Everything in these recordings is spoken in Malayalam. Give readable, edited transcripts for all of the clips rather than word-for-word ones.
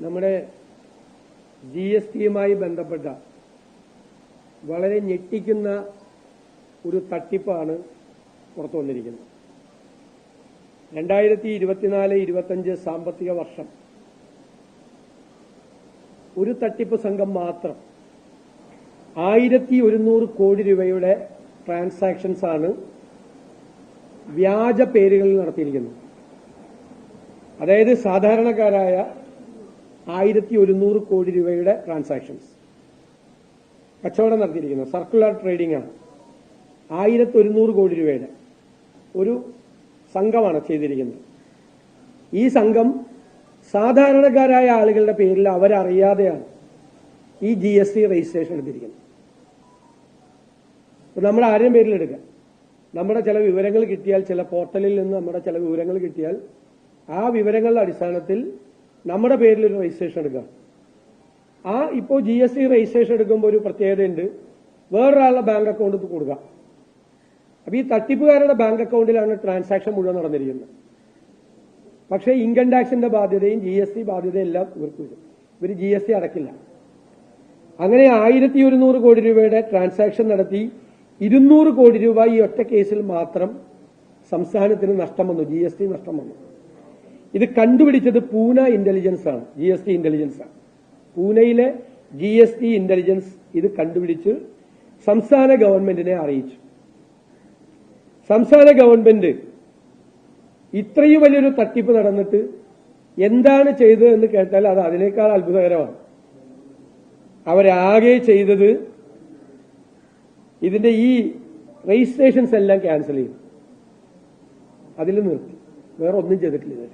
നമ്മുടെ GSTയുമായി ബന്ധപ്പെട്ട വളരെ ഞെട്ടിക്കുന്ന ഒരു തട്ടിപ്പാണ് പുറത്തു വന്നിരിക്കുന്നത്. 2024-25 സാമ്പത്തിക വർഷം ഒരു തട്ടിപ്പ് സംഘം മാത്രം 1100 കോടി രൂപയുടെ ട്രാൻസാക്ഷൻസ് ആണ് വ്യാജ പേരുകളിൽ നടത്തിയിരിക്കുന്നത്. അതായത് സാധാരണക്കാരായ 1100 കോടി രൂപയുടെ ട്രാൻസാക്ഷൻസ് കച്ചവടം നടത്തിയിരിക്കുന്നത്. സർക്കുലർ ട്രേഡിംഗ് ആണ്. 1100 കോടി രൂപയുടെ ഒരു സംഘമാണ് ചെയ്തിരിക്കുന്നത്. ഈ സംഘം സാധാരണക്കാരായ ആളുകളുടെ പേരിൽ അവരറിയാതെയാണ് ഈ GST രജിസ്ട്രേഷൻ എടുത്തിരിക്കുന്നത്. നമ്മുടെ ആരെയും പേരിലെടുക്കുക, നമ്മുടെ ചില വിവരങ്ങൾ കിട്ടിയാൽ, ചില പോർട്ടലിൽ നിന്ന് നമ്മുടെ ചില വിവരങ്ങൾ കിട്ടിയാൽ ആ വിവരങ്ങളുടെ അടിസ്ഥാനത്തിൽ നമ്മുടെ പേരിൽ ഒരു രജിസ്ട്രേഷൻ എടുക്കുക. ഇപ്പോൾ GST രജിസ്ട്രേഷൻ എടുക്കുമ്പോൾ ഒരു പ്രത്യേകതയുണ്ട്, വേറൊരാളുടെ ബാങ്ക് അക്കൗണ്ട് കൊടുക്കുക. അപ്പൊ ഈ തട്ടിപ്പുകാരുടെ ബാങ്ക് അക്കൗണ്ടിലാണ് ട്രാൻസാക്ഷൻ മുഴുവൻ നടന്നിരിക്കുന്നത്. പക്ഷേ ഇൻകം ടാക്സിന്റെ ബാധ്യതയും GST ബാധ്യതയും എല്ലാം ഇവർക്ക് വരും. ഇവർ GST അടക്കില്ല. അങ്ങനെ 1100 കോടി രൂപയുടെ ട്രാൻസാക്ഷൻ നടത്തി 200 കോടി രൂപ ഈ ഒറ്റ കേസിൽ മാത്രം സംസ്ഥാനത്തിന് നഷ്ടം വന്നു, GST നഷ്ടം വന്നു. ഇത് കണ്ടുപിടിച്ചത് പൂന ഇന്റലിജൻസ് ആണ്, GST ഇന്റലിജൻസ് ആണ്. പൂനെയിലെ GST ഇന്റലിജൻസ് ഇത് കണ്ടുപിടിച്ച് സംസ്ഥാന ഗവൺമെന്റിനെ അറിയിച്ചു. സംസ്ഥാന ഗവൺമെന്റ് ഇത്രയും വലിയൊരു തട്ടിപ്പ് നടന്നിട്ട് എന്താണ് ചെയ്തതെന്ന് കേട്ടാൽ അത് അതിനേക്കാൾ അത്ഭുതകരമാണ്. അവരാകെ ചെയ്തത് ഇതിന്റെ ഈ രജിസ്ട്രേഷൻസ് എല്ലാം ക്യാൻസൽ ചെയ്തു, അതിൽ നിർത്തി. വേറെ ഒന്നും ചെയ്തിട്ടില്ല.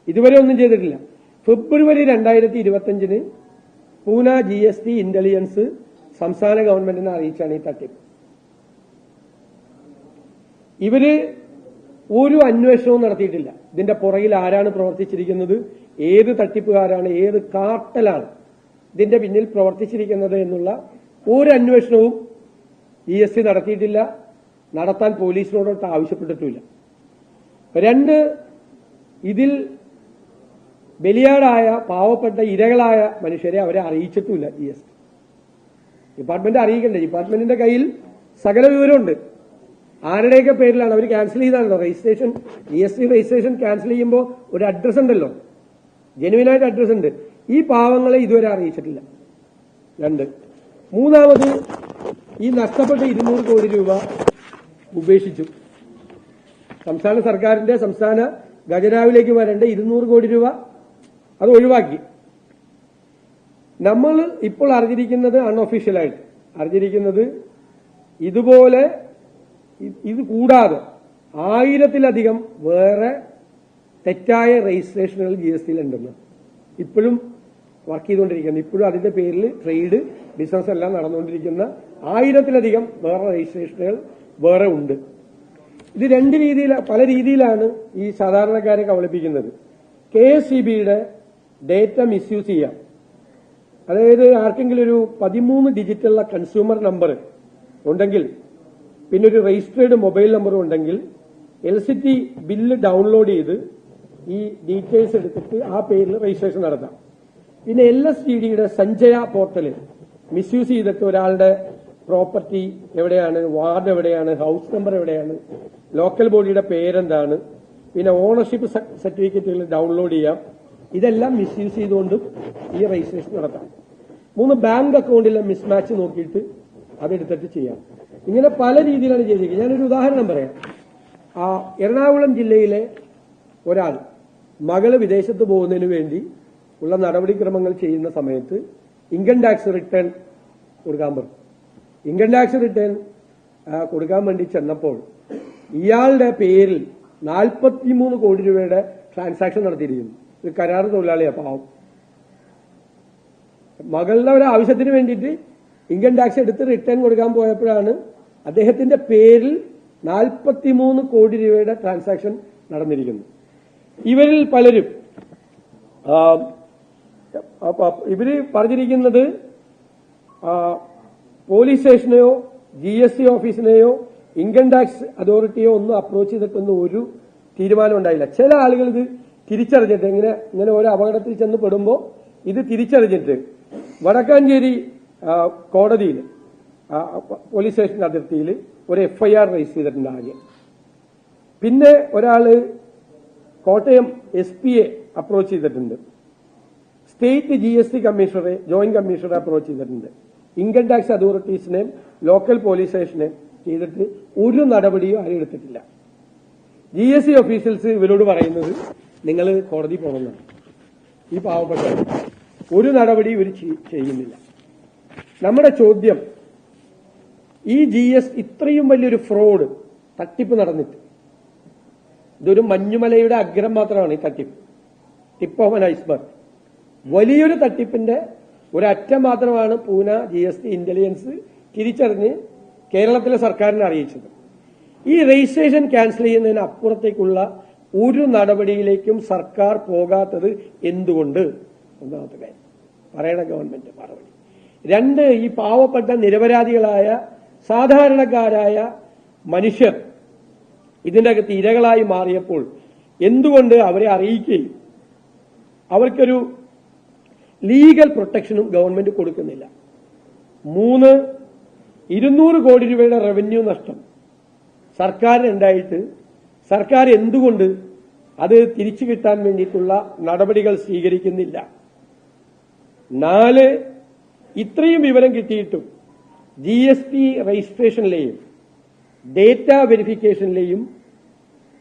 ഇതുവരെ ഒന്നും ചെയ്തിട്ടില്ല. ഫെബ്രുവരി 2025 പൂന GST ഇന്റലിജൻസ് സംസ്ഥാന ഗവൺമെന്റിനെ അറിയിച്ചാണ് ഈ തട്ടിപ്പ്. ഇവര് ഒരു അന്വേഷണവും നടത്തിയിട്ടില്ല. ഇതിന്റെ പുറകിൽ ആരാണ് പ്രവർത്തിച്ചിരിക്കുന്നത്, ഏത് തട്ടിപ്പുകാരാണ്, ഏത് കാർട്ടലാണ് ഇതിന്റെ പിന്നിൽ പ്രവർത്തിച്ചിരിക്കുന്നത് എന്നുള്ള ഒരു അന്വേഷണവും GST നടത്തിയിട്ടില്ല, നടത്താൻ പോലീസിനോടൊട്ട് ആവശ്യപ്പെട്ടിട്ടില്ല. രണ്ട്, ഇതിൽ ബലിയാടായ പാവപ്പെട്ട ഇരകളായ മനുഷ്യരെ അവരെ അറിയിച്ചിട്ടുമില്ല. GST department അറിയിക്കണ്ടേ? ഡിപ്പാർട്ട്മെന്റിന്റെ കയ്യിൽ സകല വിവരമുണ്ട്. ആരുടെയൊക്കെ പേരിലാണ് അവർ ക്യാൻസൽ ചെയ്താണല്ലോ രജിസ്ട്രേഷൻ. GST രജിസ്ട്രേഷൻ ക്യാൻസൽ ചെയ്യുമ്പോൾ ഒരു അഡ്രസ് ഉണ്ടല്ലോ, ജെനുവിനായിട്ട് അഡ്രസ് ഉണ്ട്. ഈ പാവങ്ങളെ ഇതുവരെ അറിയിച്ചിട്ടില്ല. രണ്ട്, മൂന്നാമത് ഈ നഷ്ടപ്പെട്ട 200 കോടി രൂപ ഉപേക്ഷിച്ചു. സംസ്ഥാന സർക്കാരിന്റെ സംസ്ഥാന ഖജനാവിലേക്ക് വരേണ്ട 200 കോടി രൂപ അത് ഒഴിവാക്കി. നമ്മൾ ഇപ്പോൾ അറിഞ്ഞിരിക്കുന്നത്, അൺഒഫീഷ്യലായിട്ട് അറിഞ്ഞിരിക്കുന്നത്, ഇതുപോലെ ഇത് കൂടാതെ 1000-ലധികം വേറെ തെറ്റായ രജിസ്ട്രേഷനുകൾ GSTയിൽ ഉണ്ടെന്ന് ഇപ്പോഴും വർക്ക് ചെയ്തുകൊണ്ടിരിക്കുന്നത്. ഇപ്പോഴും അതിന്റെ പേരിൽ ട്രേഡ് ബിസിനസ് എല്ലാം നടന്നുകൊണ്ടിരിക്കുന്ന 1000-ലധികം വേറെ രജിസ്ട്രേഷനുകൾ വേറെ ഉണ്ട്. ഇത് പല രീതിയിലാണ് ഈ സാധാരണക്കാരെ കബളിപ്പിക്കുന്നത്. KSEBയുടെ ഡേറ്റ മിസ്യൂസ് ചെയ്യാം. അതായത് ആർക്കെങ്കിലും ഒരു 13 ഡിജിറ്റുള്ള കൺസ്യൂമർ നമ്പർ ഉണ്ടെങ്കിൽ, പിന്നെ ഒരു രജിസ്റ്റേർഡ് മൊബൈൽ നമ്പറും ഉണ്ടെങ്കിൽ LCT ബില്ല് ഡൗൺലോഡ് ചെയ്ത് ഈ ഡീറ്റെയിൽസ് എടുത്തിട്ട് ആ പേരിൽ രജിസ്ട്രേഷൻ നടത്താം. പിന്നെ LSTDയുടെ സഞ്ജയ പോർട്ടൽ മിസ്യൂസ് ചെയ്തിട്ട് ഒരാളുടെ പ്രോപ്പർട്ടി എവിടെയാണ്, വാർഡ് എവിടെയാണ്, ഹൌസ് നമ്പർ എവിടെയാണ്, ലോക്കൽ ബോഡിയുടെ പേരെന്താണ്, പിന്നെ ഓണർഷിപ്പ് സർട്ടിഫിക്കറ്റുകൾ ഡൗൺലോഡ് ചെയ്യാം. ഇതെല്ലാം മിസ്യൂസ് ചെയ്തുകൊണ്ട് ഈ രജിസ്ട്രേഷൻ നടത്താം. 3, ബാങ്ക് അക്കൗണ്ടിലെ മിസ്മാച്ച് നോക്കിയിട്ട് അതെടുത്തിട്ട് ചെയ്യാം. ഇങ്ങനെ പല രീതിയിലാണ് ചെയ്തിരിക്കുന്നത്. ഞാനൊരു ഉദാഹരണം പറയാം. എറണാകുളം ജില്ലയിലെ ഒരാൾ മകള് വിദേശത്ത് പോകുന്നതിന് വേണ്ടി ഉള്ള നടപടിക്രമങ്ങൾ ചെയ്യുന്ന സമയത്ത് ഇൻകം ടാക്സ് റിട്ടേൺ കൊടുക്കാൻ പറഞ്ഞു. ഇൻകം ടാക്സ് റിട്ടേൺ കൊടുക്കാൻ വേണ്ടി ചെന്നപ്പോൾ ഇയാളുടെ പേരിൽ 43 കോടി രൂപയുടെ ട്രാൻസാക്ഷൻ നടത്തിയിരിക്കുന്നു. ഇത് കരാർ തൊഴിലാളിയാണ്, പാവം. മകളുടെ ഒരു ആവശ്യത്തിന് വേണ്ടിയിട്ട് ഇൻകം ടാക്സ് എടുത്ത് റിട്ടേൺ കൊടുക്കാൻ പോയപ്പോഴാണ് അദ്ദേഹത്തിന്റെ പേരിൽ 43 കോടി രൂപയുടെ ട്രാൻസാക്ഷൻ നടന്നിരിക്കുന്നത്. ഇവരിൽ പലരും ഇവര് പറഞ്ഞിരിക്കുന്നത് പോലീസ് സ്റ്റേഷനെയോ GST ഓഫീസിനെയോ ഇൻകം ടാക്സ് അതോറിറ്റിയോ ഒന്നും അപ്രോച്ച് ചെയ്തിട്ടൊന്നും ഒരു തീരുമാനം ഉണ്ടായില്ല. ചില ആളുകൾ ഇത് തിരിച്ചറിഞ്ഞിട്ട് ഇങ്ങനെ ഓരോ അപകടത്തിൽ ചെന്ന് പെടുമ്പോൾ ഇത് തിരിച്ചറിഞ്ഞിട്ട് വടക്കാഞ്ചേരി കോടതിയിൽ പോലീസ് സ്റ്റേഷൻ അതിർത്തിയിൽ ഒരു FIR രജിസ്റ്റർ ചെയ്തിട്ടുണ്ട് ആദ്യം. പിന്നെ ഒരാള് കോട്ടയം SP-യെ അപ്രോച്ച് ചെയ്തിട്ടുണ്ട്. സ്റ്റേറ്റ് GST കമ്മീഷണറെ, ജോയിന്റ് കമ്മീഷണറെ അപ്രോച്ച് ചെയ്തിട്ടുണ്ട്. ഇൻകം ടാക്സ് അതോറിറ്റീസിനെയും ലോക്കൽ പോലീസ് സ്റ്റേഷനെയും ചെയ്തിട്ട് ഒരു നടപടിയും ആരും എടുത്തിട്ടില്ല. GST ഓഫീഷ്യൽസ് ഇവരോട് പറയുന്നത് നിങ്ങൾ കോടതി പോകണമെന്നാണ്. ഈ പാവപ്പെട്ട ഒരു നടപടി ഇവർ ചെയ്യുന്നില്ല. നമ്മുടെ ചോദ്യം, ഈ ഇത്രയും വലിയൊരു ഫ്രോഡ് തട്ടിപ്പ് നടന്നിട്ട്, ഇതൊരു മഞ്ഞുമലയുടെ അഗ്രം മാത്രമാണ് ഈ തട്ടിപ്പ്, ടിപ്പ് ഓഫ് ആൻ ഐസ്ബർഗ്. വലിയൊരു തട്ടിപ്പിന്റെ ഒരറ്റം മാത്രമാണ് പൂന GST ഇന്റലിജൻസ് തിരിച്ചറിഞ്ഞ് കേരളത്തിലെ സർക്കാരിനെ അറിയിച്ചത്. ഈ രജിസ്ട്രേഷൻ ക്യാൻസൽ ചെയ്യുന്നതിന് അപ്പുറത്തേക്കുള്ള ഒരു നടപടിയിലേക്കും സർക്കാർ പോകാത്തത് എന്തുകൊണ്ട്? ഒന്നാമത്തെ കാര്യം പറയണ ഗവൺമെന്റ് മറുപടി. രണ്ട്, ഈ പാവപ്പെട്ട നിരപരാധികളായ സാധാരണക്കാരായ മനുഷ്യർ ഇതിന്റെ അകത്ത് ഇരകളായി മാറിയപ്പോൾ എന്തുകൊണ്ട് അവരെ അറിയിക്കുകയും അവർക്കൊരു ലീഗൽ പ്രൊട്ടക്ഷനും ഗവൺമെന്റ് കൊടുക്കുന്നില്ല? മൂന്ന്, 200 കോടി രൂപയുടെ റവന്യൂ നഷ്ടം സർക്കാരിനുണ്ടായിട്ട് സർക്കാർ എന്തുകൊണ്ട് അത് തിരിച്ചു കിട്ടാൻ വേണ്ടിയിട്ടുള്ള നടപടികൾ സ്വീകരിക്കുന്നില്ല? 4, ഇത്രയും വിവരം കിട്ടിയിട്ടും GST രജിസ്ട്രേഷനിലെയും ഡേറ്റ വെരിഫിക്കേഷനിലെയും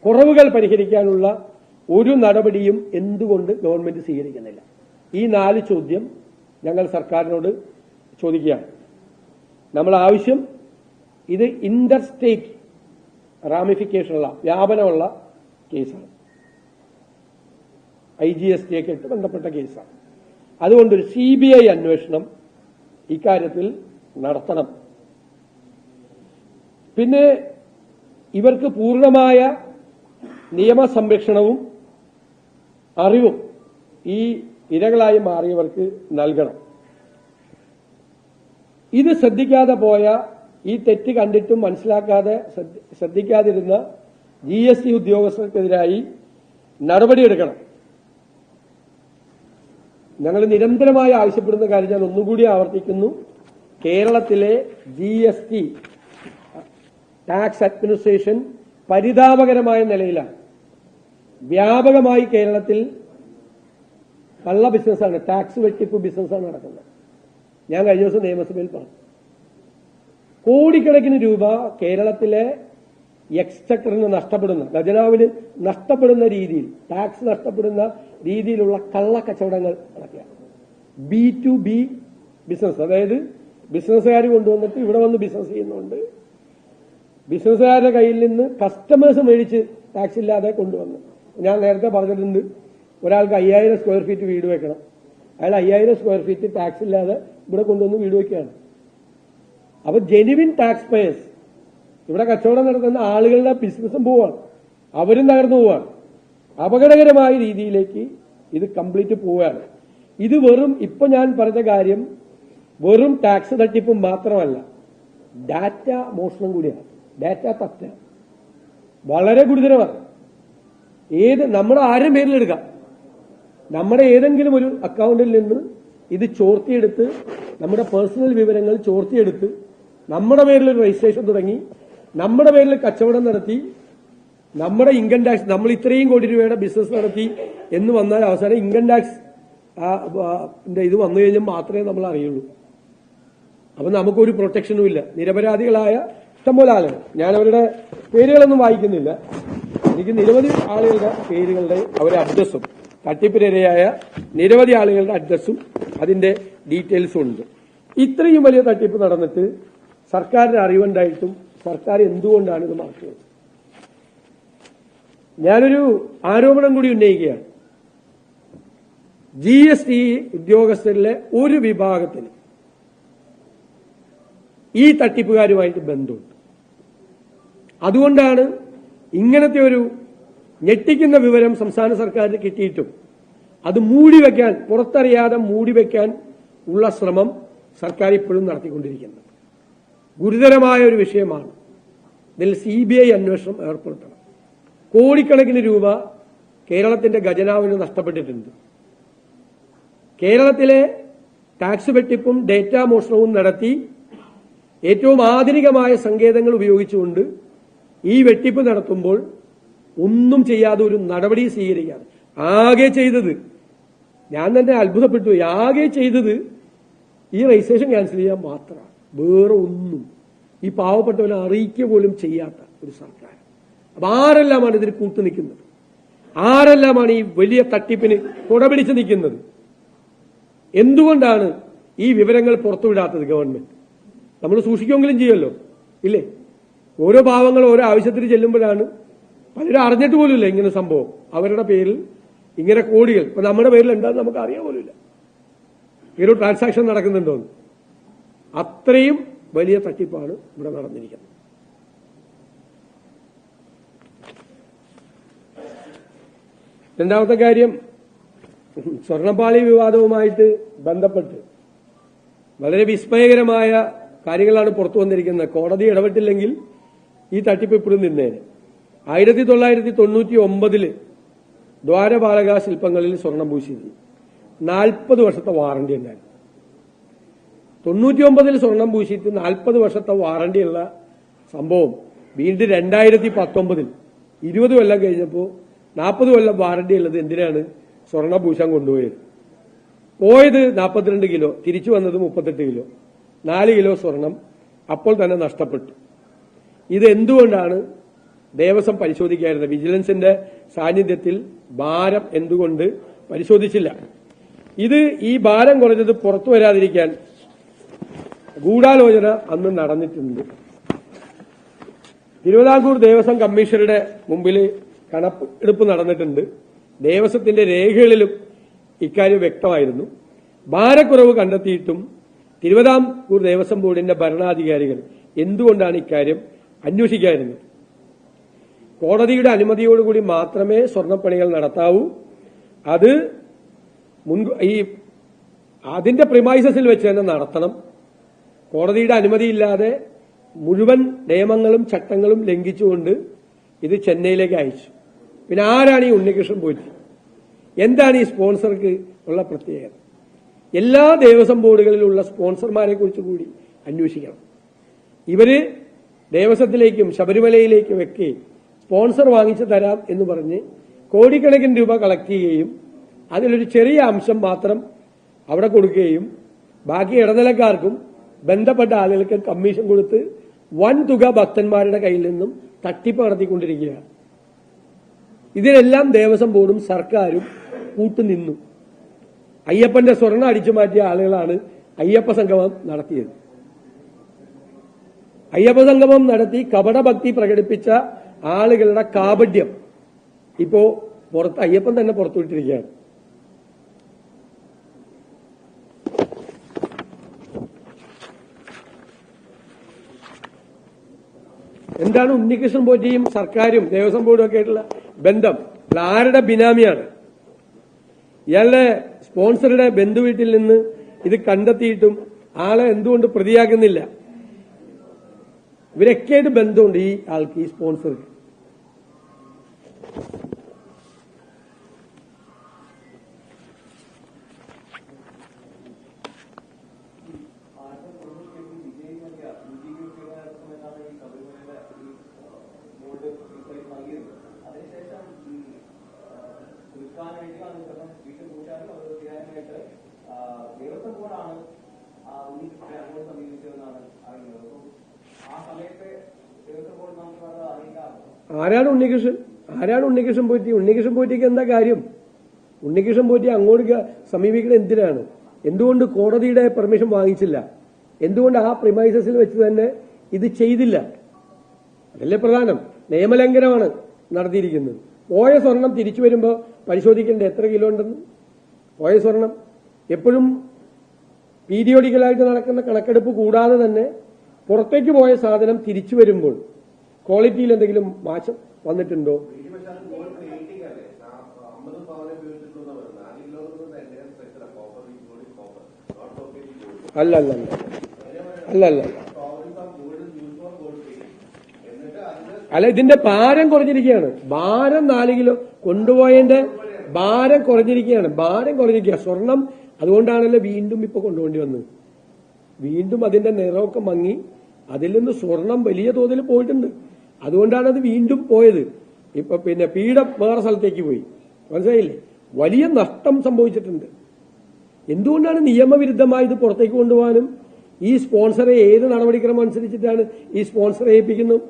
കുറവുകൾ പരിഹരിക്കാനുള്ള ഒരു നടപടിയും എന്തുകൊണ്ട് ഗവൺമെന്റ് സ്വീകരിക്കുന്നില്ല? ഈ 4 ചോദ്യം ഞങ്ങൾ സർക്കാരിനോട് ചോദിക്കുകയാണ്. നമ്മൾ ആവശ്യം, ഇത് ഇന്റർ സ്റ്റേറ്റ് റാമിഫിക്കേഷനുള്ള വ്യാപനമുള്ള കേസാണ്, IGST ഒക്കെ ആയിട്ട് ബന്ധപ്പെട്ട കേസാണ്. അതുകൊണ്ടൊരു CBI അന്വേഷണം ഇക്കാര്യത്തിൽ നടത്തണം. പിന്നെ ഇവർക്ക് പൂർണ്ണമായ നിയമസംരക്ഷണവും അറിവും ഈ ഇരകളായി മാറിയവർക്ക് നൽകണം. ഇത് ശ്രദ്ധിക്കാതെ പോയ, ഈ തെറ്റ് കണ്ടിട്ടും മനസ്സിലാക്കാതെ ശ്രദ്ധിക്കാതിരുന്ന GST ഉദ്യോഗസ്ഥർക്കെതിരായി നടപടിയെടുക്കണം. ഞങ്ങൾ നിരന്തരമായി ആവശ്യപ്പെടുന്ന കാര്യം ഞാൻ ഒന്നുകൂടി ആവർത്തിക്കുന്നു. കേരളത്തിലെ GST ടാക്സ് അഡ്മിനിസ്ട്രേഷൻ പരിതാപകരമായ നിലയിലാണ്. വ്യാപകമായി കേരളത്തിൽ കള്ള ബിസിനസ്സാണ്, ടാക്സ് വെട്ടിപ്പ് ബിസിനസ്സാണ് നടക്കുന്നത്. ഞാൻ കഴിഞ്ഞ ദിവസം നിയമസഭയിൽ പറഞ്ഞു, കോടിക്കണക്കിന് രൂപ കേരളത്തിലെ എക്സ്ചക്കറിന് നഷ്ടപ്പെടുന്ന, ഖജനാവിന് നഷ്ടപ്പെടുന്ന രീതിയിൽ, ടാക്സ് നഷ്ടപ്പെടുന്ന രീതിയിലുള്ള കള്ളക്കച്ചവടങ്ങൾ നടക്കുകയാണ്. B2B ബിസിനസ്, അതായത് ബിസിനസ്സുകാർ കൊണ്ടുവന്നിട്ട് ഇവിടെ വന്ന് ബിസിനസ് ചെയ്യുന്നുണ്ട്, ബിസിനസ്സുകാരുടെ കയ്യിൽ നിന്ന് കസ്റ്റമേഴ്സ് മേടിച്ച് ടാക്സ് ഇല്ലാതെ കൊണ്ടുവന്ന്. ഞാൻ നേരത്തെ പറഞ്ഞിട്ടുണ്ട്, ഒരാൾക്ക് 5000 സ്ക്വയർ ഫീറ്റ് വീട് വെക്കണം, അയാൾ 5000 സ്ക്വയർ ഫീറ്റ് ടാക്സ് ഇല്ലാതെ ഇവിടെ കൊണ്ടുവന്ന് വീട് വയ്ക്കുകയാണ്. അപ്പൊ ജെനുവിൻ ടാക്സ് പേയേഴ്സ്, ഇവിടെ കച്ചവടം നടത്തുന്ന ആളുകളുടെ ബിസിനസ്സും പോവാണ്, അവരും തകർന്നു പോവാണ്. അപകടകരമായ രീതിയിലേക്ക് ഇത് കംപ്ലീറ്റ് പോവുകയാണ്. ഇത് വെറും, ഇപ്പൊ ഞാൻ പറഞ്ഞ കാര്യം വെറും ടാക്സ് തട്ടിപ്പും മാത്രമല്ല, ഡാറ്റ മോഷണം കൂടിയാണ്, ഡാറ്റ തട്ട് വളരെ ഗുരുതരമാണ്. നമ്മുടെ ആരും പേരിലെടുക്കാം, നമ്മുടെ ഏതെങ്കിലും ഒരു അക്കൗണ്ടിൽ നിന്ന് ഇത് ചോർത്തിയെടുത്ത്, നമ്മുടെ പേഴ്സണൽ വിവരങ്ങൾ ചോർത്തിയെടുത്ത് നമ്മുടെ പേരിൽ ഒരു രജിസ്ട്രേഷൻ തുടങ്ങി, നമ്മുടെ പേരിൽ കച്ചവടം നടത്തി, നമ്മുടെ ഇൻകം ടാക്സ്, നമ്മൾ ഇത്രയും കോടി രൂപയുടെ ബിസിനസ് നടത്തി എന്ന് വന്നാൽ അവസാനം ഇൻകം ടാക്സ് ഇത് വന്നു കഴിഞ്ഞാൽ മാത്രമേ നമ്മൾ അറിയുള്ളൂ. അപ്പൊ നമുക്കൊരു പ്രൊട്ടക്ഷനും ഇല്ല. നിരപരാധികളായ ഇഷ്ടംപോലെ ആളുകൾ, ഞാൻ അവരുടെ പേരുകളൊന്നും വായിക്കുന്നില്ല, എനിക്ക് നിരവധി ആളുകളുടെ പേരുകളുടെ അവരുടെ അഡ്രസ്സും, തട്ടിപ്പിനിരയായ നിരവധി ആളുകളുടെ അഡ്രസ്സും അതിന്റെ ഡീറ്റെയിൽസും ഉണ്ട്. ഇത്രയും വലിയ തട്ടിപ്പ് നടന്നിട്ട് സർക്കാരിന് അറിവുണ്ടായിട്ടും സർക്കാർ എന്തുകൊണ്ടാണ് ഇത് മറക്കുന്നത്? ഞാനൊരു ആരോപണം കൂടി ഉന്നയിക്കുകയാണ്. GST ഉദ്യോഗസ്ഥരിലെ ഒരു വിഭാഗത്തിന് ഈ തട്ടിപ്പുകാരുമായിട്ട് ബന്ധമുണ്ട്. അതുകൊണ്ടാണ് ഇങ്ങനത്തെ ഒരു ഞെട്ടിക്കുന്ന വിവരം സംസ്ഥാന സർക്കാരിന് കിട്ടിയിട്ടും അത് മൂടിവെക്കാൻ, പുറത്തറിയാതെ മൂടിവെക്കാൻ ഉള്ള ശ്രമം സർക്കാർ ഇപ്പോഴും നടത്തിക്കൊണ്ടിരിക്കുന്നത്. ഗുരുതരമായ ഒരു വിഷയമാണ്. ഇതിൽ CBI അന്വേഷണം ഏർപ്പെടുത്തണം. കോടിക്കണക്കിന് രൂപ കേരളത്തിന്റെ ഖജനാവിന് നഷ്ടപ്പെട്ടിട്ടുണ്ട്. കേരളത്തിലെ ടാക്സ് വെട്ടിപ്പും ഡേറ്റാ മോഷണവും നടത്തി ഏറ്റവും ആധുനികമായ സങ്കേതങ്ങൾ ഉപയോഗിച്ചുകൊണ്ട് ഈ വെട്ടിപ്പ് നടത്തുമ്പോൾ ഒന്നും ചെയ്യാതെ ഒരു നടപടി സ്വീകരിക്കാതെ ആകെ ചെയ്തത്, ഞാൻ തന്നെ അത്ഭുതപ്പെട്ടു, ആകെ ചെയ്തത് ഈ രജിസ്ട്രേഷൻ ക്യാൻസൽ ചെയ്യാൻ മാത്രമാണ്. വേറെ ഒന്നും ഈ പാവപ്പെട്ടവനെ അറിയിക്കുക പോലും ചെയ്യാത്ത ഒരു സർക്കാർ. അപ്പൊ ആരെല്ലാമാണ് ഇതിന് കൂട്ടുനിൽക്കുന്നത്? ആരെല്ലാമാണ് ഈ വലിയ തട്ടിപ്പിന് കുടപിടിച്ച് നിൽക്കുന്നത്? എന്തുകൊണ്ടാണ് ഈ വിവരങ്ങൾ പുറത്തുവിടാത്തത് ഗവൺമെന്റ്? നമ്മൾ സൂക്ഷിക്കുമെങ്കിലും ചെയ്യുമല്ലോ, ഇല്ലേ? ഓരോ പാവങ്ങൾ ഓരോ ആവശ്യത്തിന് ചെല്ലുമ്പോഴാണ് പലരും അറിഞ്ഞിട്ട് പോലുമില്ല ഇങ്ങനെ സംഭവം. അവരുടെ പേരിൽ ഇങ്ങനെ കോടികൾ, ഇപ്പൊ നമ്മുടെ പേരിൽ എന്താണെന്ന് നമുക്ക് അറിയാൻ പോലുമില്ല ഈ ഒരു ട്രാൻസാക്ഷൻ നടക്കുന്നുണ്ടോന്ന്. അത്രയും വലിയ തട്ടിപ്പാണ് ഇവിടെ നടന്നിരിക്കുന്നത്. രണ്ടാമത്തെ കാര്യം, സ്വർണ്ണപ്പാളി വിവാദവുമായിട്ട് ബന്ധപ്പെട്ട് വളരെ വിസ്മയകരമായ കാര്യങ്ങളാണ് പുറത്തു വന്നിരിക്കുന്നത്. കോടതി ഇടപെട്ടില്ലെങ്കിൽ ഈ തട്ടിപ്പ് ഇപ്പോഴും നിന്നേനെ. 1999 ദ്വാരപാലക ശില്പങ്ങളിൽ സ്വർണം പൂശിയത് 40 വർഷത്തെ വാറണ്ടി ഉണ്ടായിരുന്നു. 99 സ്വർണം പൂശിയിട്ട് 40 വർഷത്തെ വാറണ്ടിയുള്ള സംഭവം വീണ്ടും 2019 20 കൊല്ലം കഴിഞ്ഞപ്പോൾ 40 കൊല്ലം വാറണ്ടി ഉള്ളത് എന്തിനാണ് സ്വർണം പൂശാൻ കൊണ്ടുപോയത്? പോയത് 42 കിലോ, തിരിച്ചു വന്നത് 38 കിലോ, 4 കിലോ സ്വർണം അപ്പോൾ തന്നെ നഷ്ടപ്പെട്ടു. ഇത് എന്തുകൊണ്ടാണ് ദേവസ്വം പരിശോധിക്കായിരുന്നത്? വിജിലൻസിന്റെ സാന്നിധ്യത്തിൽ ഭാരം എന്തുകൊണ്ട് പരിശോധിച്ചില്ല? ഇത് ഈ ഭാരം കുറഞ്ഞത് പുറത്തു വരാതിരിക്കാൻ ഗൂഢാലോചന അന്ന് നടന്നിട്ടുണ്ട്. തിരുവിതാംകൂർ ദേവസ്വം കമ്മീഷണറുടെ മുമ്പിൽ കണക്കെടുപ്പ് നടന്നിട്ടുണ്ട്. ദേവസ്വത്തിന്റെ രേഖകളിലും ഇക്കാര്യം വ്യക്തമായിരുന്നു. ഭാരക്കുറവ് കണ്ടെത്തിയിട്ടും തിരുവിതാംകൂർ ദേവസ്വം ബോർഡിന്റെ ഭരണാധികാരികൾ എന്തുകൊണ്ടാണ് ഇക്കാര്യം അന്വേഷിക്കാതിരുന്നത്? കോടതിയുടെ അനുമതിയോടുകൂടി മാത്രമേ സ്വർണ്ണപ്പണികൾ നടത്താവൂ. അത് അതിന്റെ പ്രിമൈസസിൽ വെച്ച് തന്നെ നടത്തണം. കോടതിയുടെ അനുമതിയില്ലാതെ മുഴുവൻ നിയമങ്ങളും ചട്ടങ്ങളും ലംഘിച്ചുകൊണ്ട് ഇത് ചെന്നൈയിലേക്ക് അയച്ചു. പിന്നെ ആരാണ് ഈ ഉണ്ണികൃഷ്ണൻ പോറ്റി? എന്താണ് ഈ സ്പോൺസർക്ക് ഉള്ള പ്രത്യേകത? എല്ലാ ദേവസ്വം ബോർഡുകളിലുള്ള സ്പോൺസർമാരെ കുറിച്ച് കൂടി അന്വേഷിക്കണം. ഇവര് ദേവസ്വത്തിലേക്കും ശബരിമലയിലേക്കും ഒക്കെ സ്പോൺസർ വാങ്ങിച്ചു തരാം എന്ന് പറഞ്ഞ് കോടിക്കണക്കിന് രൂപ കളക്ട് ചെയ്യുകയും അതിലൊരു ചെറിയ അംശം മാത്രം അവിടെ കൊടുക്കുകയും ബാക്കി ഇടനിലക്കാർക്കും ബന്ധപ്പെട്ട ആളുകൾക്ക് കമ്മീഷൻ കൊടുത്ത് വൻ തുക ഭക്തന്മാരുടെ കയ്യിൽ നിന്നും തട്ടിപ്പ് നടത്തിക്കൊണ്ടിരിക്കുകയാണ്. ഇതിനെല്ലാം ദേവസ്വം ബോർഡും സർക്കാരും കൂട്ടുനിന്നു. അയ്യപ്പന്റെ സ്വർണ്ണം അടിച്ചു മാറ്റിയ ആളുകളാണ് അയ്യപ്പ സംഗമം നടത്തിയത്. അയ്യപ്പ സംഗമം നടത്തി കപടഭക്തി പ്രകടിപ്പിച്ച ആളുകളുടെ കാപട്യം ഇപ്പോ പുറത്ത് അയ്യപ്പൻ തന്നെ പുറത്തുവിട്ടിരിക്കുകയാണ്. എന്താണ് ഉണ്ണികൃഷ്ണൻ പോറ്റിയും സർക്കാരും ദേവസ്വം ബോർഡും ഒക്കെ ആയിട്ടുള്ള ബന്ധം? ആരുടെ ബിനാമിയാണ്? ഇയാളുടെ സ്പോൺസറുടെ ബന്ധുവീട്ടിൽ നിന്ന് ഇത് കണ്ടെത്തിയിട്ടും ആളെ എന്തുകൊണ്ട് പ്രതിയാക്കുന്നില്ല? ഇവരൊക്കെയായിട്ട് ബന്ധമുണ്ട് ഈ ആൾക്ക്, ഈ സ്പോൺസർക്ക്. ആരാണ് ഉണ്ണികൃഷ്ണൻ? ആരാണ് ഉണ്ണികൃഷ്ണൻ പോറ്റി? ഉണ്ണികൃഷ്ണൻ പോറ്റിക്ക് എന്താ കാര്യം? ഉണ്ണികൃഷ്ണൻ പോറ്റി അങ്ങോട്ട് സമീപിക്കുന്നത് എന്തിനാണ്? എന്തുകൊണ്ട് കോടതിയുടെ പെർമിഷൻ വാങ്ങിച്ചില്ല? എന്തുകൊണ്ട് ആ പ്രിമൈസസിൽ വെച്ച് തന്നെ ഇത് ചെയ്തില്ല? അതല്ലേ പ്രധാനം. നിയമലംഘനമാണ് നടത്തിയിരിക്കുന്നത്. പോയ സ്വർണം തിരിച്ചു വരുമ്പോൾ പരിശോധിക്കേണ്ട എത്ര കിലോ ഉണ്ടെന്ന്. പോയ സ്വർണം എപ്പോഴും പീരിയോഡിക്കലായിട്ട് നടക്കുന്ന കണക്കെടുപ്പ് കൂടാതെ തന്നെ പുറത്തേക്ക് പോയ സാധനം തിരിച്ചു വരുമ്പോൾ ക്വാളിറ്റിയിൽ എന്തെങ്കിലും മാറ്റം വന്നിട്ടുണ്ടോ? അല്ലല്ല അല്ലല്ല അല്ല, ഇതിന്റെ ഭാരം കുറഞ്ഞിരിക്കുകയാണ്. ഭാരം 4 കിലോ കൊണ്ടുപോയതിന്റെ ഭാരം കുറഞ്ഞിരിക്കുകയാണ്. ഭാരം കുറഞ്ഞിരിക്കുക. സ്വർണം അതുകൊണ്ടാണല്ലോ വീണ്ടും ഇപ്പൊ കൊണ്ടുപോകേണ്ടി വന്നത്. വീണ്ടും അതിന്റെ നിറമൊക്കെ മങ്ങി അതിൽ നിന്ന് സ്വർണം വലിയ തോതിൽ പോയിട്ടുണ്ട്. അതുകൊണ്ടാണ് അത് വീണ്ടും പോയത്. ഇപ്പൊ പിന്നെ പീഠം വേറെ സ്ഥലത്തേക്ക് പോയി. മനസ്സിലായില്ലേ? വലിയ നഷ്ടം സംഭവിച്ചിട്ടുണ്ട്. എന്തുകൊണ്ടാണ് നിയമവിരുദ്ധമായി ഇത് പുറത്തേക്ക് കൊണ്ടുപോകാനും ഈ സ്പോൺസറെ ഏത് നടപടിക്രമം അനുസരിച്ചിട്ടാണ് ഈ സ്പോൺസറെ ഏൽപ്പിക്കുന്നത്?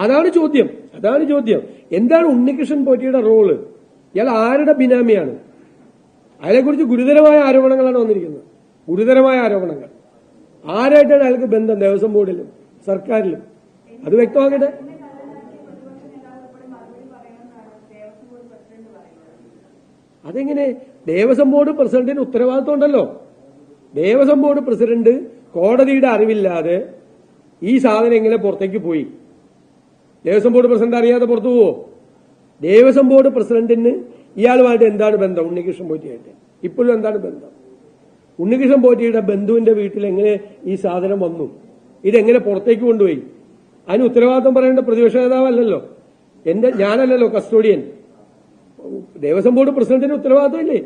അതാണ് ചോദ്യം. എന്താണ് ഉണ്ണികൃഷ്ണൻ പോറ്റിയുടെ റോള്? ഇയാൾ ആരുടെ ബിനാമിയാണ്? അയാളെക്കുറിച്ച് ഗുരുതരമായ ആരോപണങ്ങളാണ് വന്നിരിക്കുന്നത്. ഗുരുതരമായ ആരോപണങ്ങൾ. ആരായിട്ടാണ് അയാൾക്ക് ബന്ധം? ദേവസ്വം ബോർഡിലും സർക്കാരിലും അത് വ്യക്തമാക്കട്ടെ. അതെങ്ങനെ? ദേവസ്വം ബോർഡ് പ്രസിഡന്റിന് ഉത്തരവാദിത്വം ഉണ്ടല്ലോ. ദേവസ്വം ബോർഡ് പ്രസിഡന്റ് കോടതിയുടെ അറിവില്ലാതെ ഈ സാധനം എങ്ങനെ പുറത്തേക്ക് പോയി? ദേവസ്വം ബോർഡ് പ്രസിഡന്റ് അറിയാതെ പുറത്തു പോവോ? ദേവസ്വം ബോർഡ് പ്രസിഡന്റിന് ഇയാളുമായിട്ട് എന്താണ് ബന്ധം? ഉണ്ണികൃഷ്ണൻ പോറ്റിയായിട്ട് ഇപ്പോഴും എന്താണ് ബന്ധം? ഉണ്ണികൃഷ്ണൻ പോറ്റിയുടെ ബന്ധുവിന്റെ വീട്ടിൽ എങ്ങനെ ഈ സാധനം വന്നു? ഇതെങ്ങനെ പുറത്തേക്ക് കൊണ്ടുപോയി? അതിന് ഉത്തരവാദിത്വം പറയേണ്ട പ്രതിപക്ഷ നേതാവല്ലല്ലോ, ഞാനല്ലല്ലോ കസ്റ്റോഡിയൻ. ദേവസ്വം ബോർഡ് പ്രസിഡന്റിന് ഉത്തരവാദിത്വം ഇല്ലേ?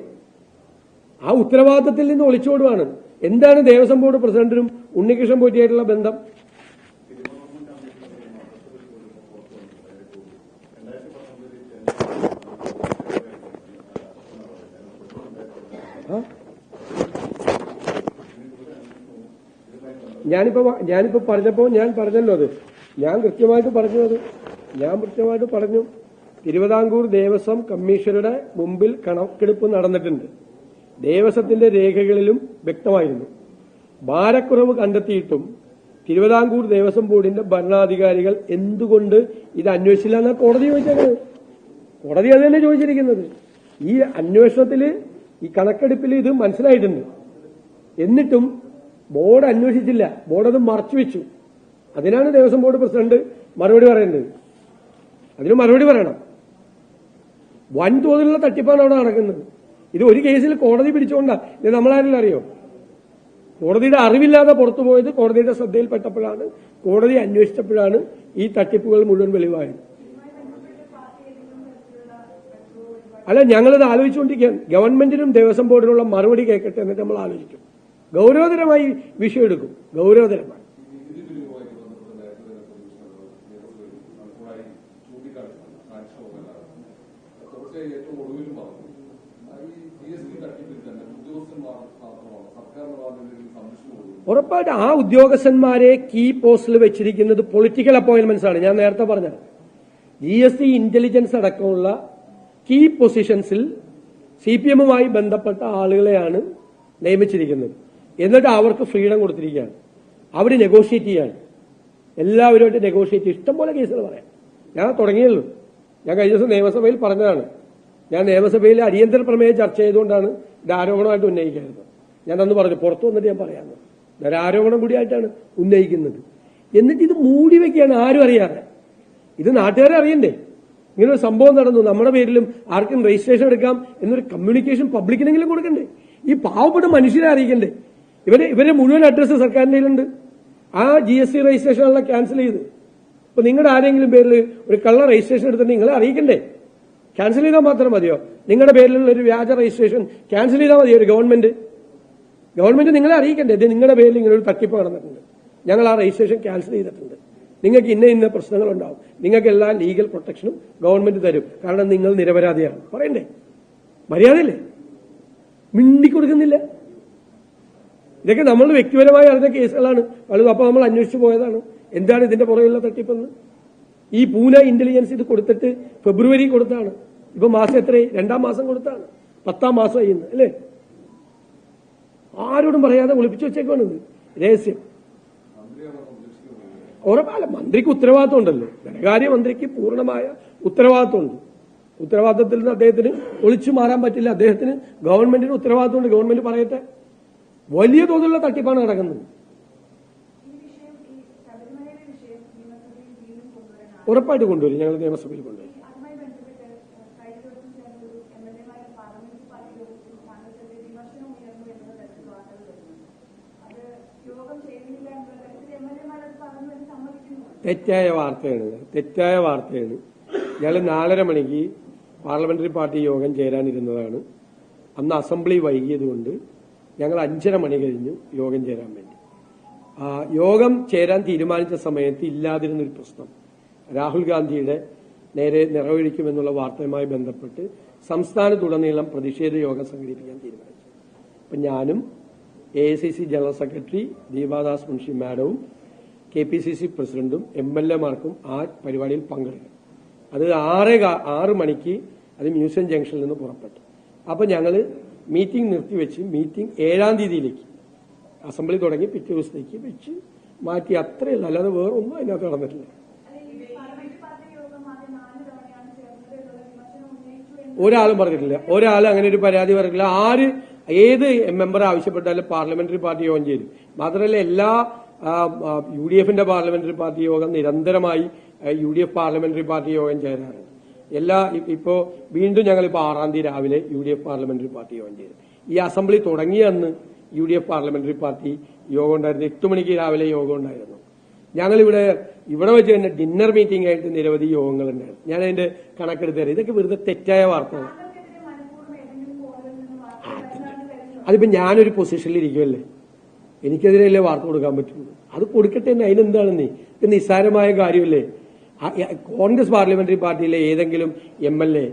ആ ഉത്തരവാദിത്തത്തിൽ നിന്ന് ഒളിച്ചോടുവാണ്. എന്താണ് ദേവസ്വം ബോർഡ് പ്രസിഡന്റിനും ഉണ്ണികൃഷ്ണൻ പോറ്റിയായിട്ടുള്ള ബന്ധം? ഞാനിപ്പോ പറഞ്ഞപ്പോ ഞാൻ പറഞ്ഞല്ലോ, അത് ഞാൻ കൃത്യമായിട്ട് പറഞ്ഞു. തിരുവിതാംകൂർ ദേവസ്വം കമ്മീഷണറുടെ മുമ്പിൽ കണക്കെടുപ്പ് നടന്നിട്ടുണ്ട്. ദേവസ്വത്തിന്റെ രേഖകളിലും വ്യക്തമായിരുന്നു. ഭാരക്കുറവ് കണ്ടെത്തിയിട്ടും തിരുവിതാംകൂർ ദേവസ്വം ബോർഡിന്റെ ഭരണാധികാരികൾ എന്തുകൊണ്ട് ഇത് അന്വേഷിച്ചില്ല എന്നാണ് കോടതി ചോദിച്ചത്. കോടതി അത് തന്നെ ചോദിച്ചിരിക്കുന്നത്. ഈ അന്വേഷണത്തിൽ, ഈ കണക്കെടുപ്പിൽ ഇത് മനസ്സിലായിട്ടുണ്ട്. എന്നിട്ടും ബോർഡ് അന്വേഷിച്ചില്ല. ബോർഡ് അത് മറച്ചുവെച്ചു. അതിനാണ് ദേവസ്വം ബോർഡ് പ്രസിഡന്റ് മറുപടി പറയേണ്ടത്. അതിന് മറുപടി പറയണം. വൻതോതിലുള്ള തട്ടിപ്പാണ് അവിടെ നടക്കുന്നത്. ഇത് ഒരു കേസിൽ കോടതി പിടിച്ചുകൊണ്ടാണ്. ഇത് നമ്മളാരെങ്കിലും അറിയോ? കോടതിയുടെ അറിവില്ലാതെ പുറത്തുപോയത് കോടതിയുടെ ശ്രദ്ധയിൽപ്പെട്ടപ്പോഴാണ്, കോടതി അന്വേഷിച്ചപ്പോഴാണ് ഈ തട്ടിപ്പുകൾ മുഴുവൻ വെളിവായത്. അല്ല, ഞങ്ങളിത് ആലോചിച്ചുകൊണ്ടിരിക്കുകയാണ്. ഗവൺമെന്റിനും ദേവസ്വം ബോർഡിനുള്ള മറുപടി കേൾക്കട്ടെ, എന്നിട്ട് നമ്മൾ ആലോചിക്കും. ഗൌരവതരമായി വിഷയം എടുക്കും. ഗൌരവതരമായി. ഉറപ്പായിട്ട് ആ ഉദ്യോഗസ്ഥന്മാരെ കീ പോസ്റ്റിൽ വെച്ചിരിക്കുന്നത് പൊളിറ്റിക്കൽ അപ്പോയിന്റ്മെന്റ്സ് ആണ്. ഞാൻ നേരത്തെ പറഞ്ഞത് GST ഇന്റലിജൻസ് അടക്കമുള്ള കീ പൊസിഷൻസിൽ CPM-മായി ബന്ധപ്പെട്ട ആളുകളെയാണ് നിയമിച്ചിരിക്കുന്നത്. എന്നിട്ട് അവർക്ക് ഫ്രീഡം കൊടുത്തിരിക്കുകയാണ്. അവർ നെഗോഷിയേറ്റ് ചെയ്യാണ്. എല്ലാവരുമായിട്ട് നെഗോഷിയേറ്റ്. ഇഷ്ടംപോലെ കേസുകൾ പറയാം. ഞാൻ തുടങ്ങിയല്ലോ. ഞാൻ കഴിഞ്ഞ ദിവസം നിയമസഭയിൽ പറഞ്ഞതാണ്. ഞാൻ നിയമസഭയിൽ അടിയന്തര പ്രമേയം ചർച്ച ചെയ്തുകൊണ്ടാണ് ഇത് ആരോപണമായിട്ട് ഉന്നയിക്കുന്നത്. ഞാൻ അന്ന് പറഞ്ഞു, പുറത്തു വന്നിട്ട് ഞാൻ പറയാമെന്ന്. ഒരു ആരോപണം കൂടിയായിട്ടാണ് ഉന്നയിക്കുന്നത്. എന്നിട്ട് ഇത് മൂടി വയ്ക്കുകയാണ്, ആരും അറിയാതെ. ഇത് നാട്ടുകാരെ അറിയണ്ടേ? ഇങ്ങനൊരു സംഭവം നടന്നു, നമ്മുടെ പേരിലും ആർക്കും രജിസ്ട്രേഷൻ എടുക്കാം എന്നൊരു കമ്മ്യൂണിക്കേഷൻ പബ്ലിക്കിനെങ്കിലും കൊടുക്കണ്ടേ? ഈ പാവപ്പെട്ട മനുഷ്യരെ അറിയിക്കണ്ടേ? ഇവരെ മുഴുവൻ അഡ്രസ്സ് സർക്കാരിന്റെ കയ്യിലുണ്ട്. ആ GST രജിസ്ട്രേഷനെല്ലാം ക്യാൻസൽ ചെയ്ത്. ഇപ്പൊ നിങ്ങളുടെ ആരെങ്കിലും പേരിൽ ഒരു കള്ള രജിസ്ട്രേഷൻ എടുത്തിട്ട് നിങ്ങളെ അറിയിക്കണ്ടേ? ക്യാൻസൽ ചെയ്താൽ മാത്രം മതിയോ? നിങ്ങളുടെ പേരിലുള്ള ഒരു വ്യാജ രജിസ്ട്രേഷൻ ക്യാൻസൽ ചെയ്താൽ മതിയോ? ഒരു ഗവൺമെന്റ് നിങ്ങളെ അറിയിക്കണ്ടേ? ഇത് നിങ്ങളുടെ പേരിൽ ഇങ്ങനെ ഒരു തട്ടിപ്പ് നടന്നിട്ടുണ്ട്, ഞങ്ങൾ ആ രജിസ്ട്രേഷൻ ക്യാൻസൽ ചെയ്തിട്ടുണ്ട്, നിങ്ങൾക്ക് ഇന്ന പ്രശ്നങ്ങളുണ്ടാവും, നിങ്ങൾക്ക് എല്ലാ ലീഗൽ പ്രൊട്ടക്ഷനും ഗവൺമെന്റ് തരും, കാരണം നിങ്ങൾ നിരപരാധിയാണ് പറയണ്ടേ? മര്യാദയില്ലേ? മിണ്ടിക്കൊടുക്കുന്നില്ല. ഇതൊക്കെ നമ്മൾ വ്യക്തിപരമായി അറിഞ്ഞ കേസുകളാണ് പലതും. അപ്പൊ നമ്മൾ അന്വേഷിച്ചു പോയതാണ് എന്താണ് ഇതിന്റെ പുറകിലുള്ള തട്ടിപ്പെന്ന്. ഈ പൂന ഇന്റലിജൻസ് ഇത് കൊടുത്തിട്ട് ഫെബ്രുവരി കൊടുത്താണ്. ഇപ്പൊ മാസം എത്രയായി? 2-ാം മാസം കൊടുത്താണ്. 10-ാം മാസം ചെയ്യുന്നത് അല്ലേ? ആരോടും പറയാതെ ഒളിപ്പിച്ചു വെച്ചേക്കാണ് ഇത് രഹസ്യം. ഉറപ്പല്ല, മന്ത്രിക്ക് ഉത്തരവാദിത്വം ഉണ്ടല്ലോ. ധനകാര്യ മന്ത്രിക്ക് പൂർണ്ണമായ ഉത്തരവാദിത്വമുണ്ട്. ഉത്തരവാദിത്വത്തിൽ നിന്ന് അദ്ദേഹത്തിന് ഒളിച്ചു മാറാൻ പറ്റില്ല. അദ്ദേഹത്തിന് ഗവൺമെന്റിന് ഉത്തരവാദിത്വമുണ്ട്. ഗവൺമെന്റ് പറയട്ടെ. വലിയ തോതിലുള്ള തട്ടിപ്പാണ് നടക്കുന്നത്. ഉറപ്പായിട്ട് കൊണ്ടുവരും. ഞങ്ങൾ നിയമസഭയിൽ കൊണ്ടുവരും. തെറ്റായ വാർത്തയാണ്. ഞങ്ങൾ 4:30 മണിക്ക് പാർലമെന്ററി പാർട്ടി യോഗം ചേരാനിരുന്നതാണ്. അന്ന് അസംബ്ലി വൈകിയതുകൊണ്ട് ഞങ്ങൾ 5:30 മണി കഴിഞ്ഞു യോഗം ചേരാൻ വേണ്ടി. യോഗം ചേരാൻ തീരുമാനിച്ച സമയത്ത് ഇല്ലാതിരുന്നൊരു പ്രശ്നം രാഹുൽ ഗാന്ധിയുടെ നേരെ നിറവേഴിക്കുമെന്നുള്ള വാർത്തയുമായി ബന്ധപ്പെട്ട് സംസ്ഥാനത്തുടനീളം പ്രതിഷേധ യോഗം സംഘടിപ്പിക്കാൻ തീരുമാനിച്ചു. അപ്പം ഞാനും AICC general secretary Deepadas Munshi മാഡവും KPCC പ്രസിഡന്റും MLA-മാർക്കും ആ പരിപാടിയിൽ പങ്കെടുക്കും. അത് 6 മണിക്ക് അത് മ്യൂസിയം ജംഗ്ഷനിൽ നിന്ന് പുറപ്പെട്ടു. അപ്പൊ ഞങ്ങൾ മീറ്റിംഗ് നിർത്തിവെച്ച് മീറ്റിംഗ് 7-ാം തീയതിയിലേക്ക് അസംബ്ലി തുടങ്ങി പിറ്റേ ദിവസത്തേക്ക് വെച്ച് മാറ്റി. അത്രയല്ല, അല്ലാതെ വേറൊന്നും അതിനകത്ത് നടന്നിട്ടില്ല. ഒരാളും പറഞ്ഞിട്ടില്ല, അങ്ങനെ ഒരു പരാതി പറഞ്ഞിട്ടില്ല. ഏത് മെമ്പർ ആവശ്യപ്പെട്ടാലും പാർലമെന്ററി പാർട്ടി യോഗം ചേരും. മാത്രമല്ല എല്ലാ UDF-ന്റെ പാർലമെന്ററി പാർട്ടി യോഗം നിരന്തരമായി UDF പാർലമെന്ററി പാർട്ടി യോഗം ചേരാറുണ്ട്. ഇപ്പോ വീണ്ടും ഞങ്ങളിപ്പോ 6-ാം തീയതി രാവിലെ UDF പാർലമെന്ററി പാർട്ടി യോഗം ചേരും. ഈ അസംബ്ലി തുടങ്ങിയ അന്ന് UDF പാർലമെന്ററി പാർട്ടി യോഗം ഉണ്ടായിരുന്നു. 8 മണിക്ക് രാവിലെ യോഗം ഉണ്ടായിരുന്നു. ഞങ്ങളിവിടെ വെച്ച് തന്നെ ഡിന്നർ മീറ്റിംഗ് ആയിട്ട് നിരവധി യോഗങ്ങൾ ഉണ്ടായിരുന്നു. ഞാൻ അതിന്റെ കണക്കെടുത്ത് തരാം. ഇതൊക്കെ വെറുതെ തെറ്റായ വാർത്തകൾ. അതിപ്പോ ഞാനൊരു പൊസിഷനിൽ ഇരിക്കുമല്ലേ, എനിക്കെതിരെയല്ലേ വാർത്ത കൊടുക്കാൻ പറ്റുള്ളൂ. അത് കൊടുക്കട്ടെ തന്നെ, അതിനെന്താണെന്നേ, ഇത് നിസ്സാരമായ കാര്യമല്ലേ. കോൺഗ്രസ് പാർലമെന്ററി പാർട്ടിയിലെ ഏതെങ്കിലും MLA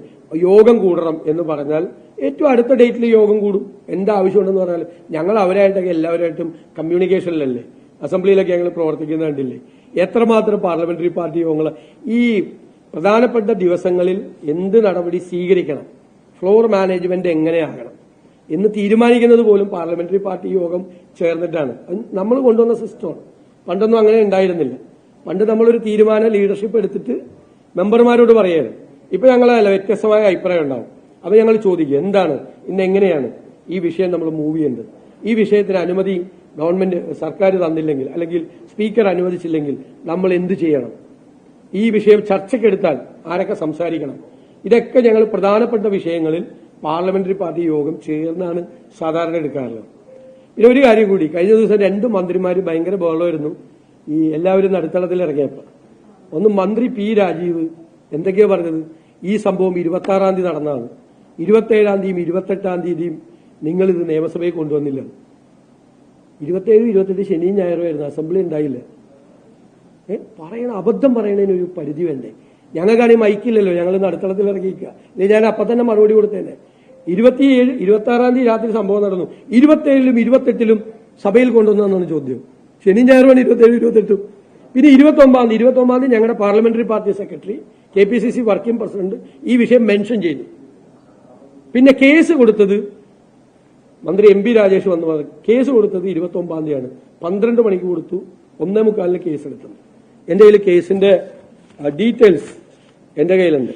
യോഗം കൂടണം എന്ന് പറഞ്ഞാൽ ഏറ്റവും അടുത്ത ഡേറ്റിൽ യോഗം കൂടും. എന്താവശ്യമുണ്ടെന്ന് പറഞ്ഞാൽ ഞങ്ങൾ അവരായിട്ടൊക്കെ എല്ലാവരുമായിട്ടും കമ്മ്യൂണിക്കേഷനിലല്ലേ, അസംബ്ലിയിലൊക്കെ ഞങ്ങൾ പ്രവർത്തിക്കുന്ന കണ്ടില്ലേ. എത്രമാത്രം പാർലമെന്ററി പാർട്ടി യോഗങ്ങൾ ഈ പ്രധാനപ്പെട്ട ദിവസങ്ങളിൽ എന്ത് നടപടി സ്വീകരിക്കണം, ഫ്ലോർ മാനേജ്മെന്റ് എങ്ങനെയാകണം എന്ന് തീരുമാനിക്കുന്നത് പോലും പാർലമെന്ററി പാർട്ടി യോഗം ചേർന്നിട്ടാണ്. നമ്മൾ കൊണ്ടുവന്ന സിസ്റ്റമാണ്. പണ്ടൊന്നും അങ്ങനെ ഉണ്ടായിരുന്നില്ല. പണ്ട് നമ്മളൊരു തീരുമാനം ലീഡർഷിപ്പ് എടുത്തിട്ട് മെമ്പർമാരോട് പറയാറ്. ഇപ്പൊ ഞങ്ങളല്ല, വ്യത്യസ്തമായ അഭിപ്രായം ഉണ്ടാവും. അപ്പൊ ഞങ്ങൾ ചോദിക്കും, എന്താണ് ഇന്ന് എങ്ങനെയാണ് ഈ വിഷയം നമ്മൾ മൂവ് ചെയ്യേണ്ടത്, ഈ വിഷയത്തിന് അനുമതി ഗവൺമെന്റ് സർക്കാർ തന്നില്ലെങ്കിൽ അല്ലെങ്കിൽ സ്പീക്കർ അനുവദിച്ചില്ലെങ്കിൽ നമ്മൾ എന്ത് ചെയ്യണം, ഈ വിഷയം ചർച്ചയ്ക്കെടുത്താൽ ആരൊക്കെ സംസാരിക്കണം, ഇതൊക്കെ ഞങ്ങൾ പ്രധാനപ്പെട്ട വിഷയങ്ങളിൽ പാർലമെന്ററി പാർട്ടി യോഗം ചേർന്നാണ് സാധാരണ എടുക്കാറുള്ളത്. പിന്നെ ഒരു കാര്യം കൂടി, കഴിഞ്ഞ ദിവസം 2 മന്ത്രിമാർ ഭയങ്കര ബഹളമായിരുന്നു ഈ എല്ലാവരും നടുത്തളത്തിൽ ഇറങ്ങിയപ്പോൾ. ഒന്ന് മന്ത്രി P. രാജീവ് എന്തൊക്കെയോ പറഞ്ഞത്, ഈ സംഭവം 26-ാം തീയതി നടന്നതാണ്, 27-ാം തീയതിയും 28-ാം തീയതിയും നിങ്ങളിത് നിയമസഭയിൽ കൊണ്ടുവന്നില്ല. 27, 28 ശനിയും ഞായറുമായിരുന്നു, അസംബ്ലി ഉണ്ടായില്ല. അബദ്ധം പറയണതിന് ഒരു പരിധി വേണ്ടേ? ഞങ്ങൾക്കാണെങ്കിൽ മൈക്കില്ലല്ലോ, ഞങ്ങൾ നടുത്തളത്തിൽ ഇറങ്ങിയിരിക്കുക. ഇനി ഞാൻ അപ്പം തന്നെ മറുപടി കൊടുത്തേനെ. 27, 26-ാം തീയതി രാത്രി സംഭവം നടന്നു, 27-ലും 28-ലും സഭയിൽ കൊണ്ടുവന്നതെന്നാണ് ചോദ്യം. ശനിയും ഞായറുമാണ് 27, 28. പിന്നെ 29-ാം തീയതി ഞങ്ങളുടെ parliamentary party secretary KPCC working president ഈ വിഷയം മെൻഷൻ ചെയ്തു. പിന്നെ കേസ് കൊടുത്തത് മന്ത്രി MP രാജേഷ് വന്ന് കേസ് കൊടുത്തത് 29-ാം തീയതിയാണ്. 12 മണിക്ക് കൊടുത്തു, 1:45-ന് കേസ് എടുത്തത്. എന്റെ കയ്യിൽ കേസിന്റെ ഡീറ്റെയിൽസ് എന്റെ കയ്യിലുണ്ട്.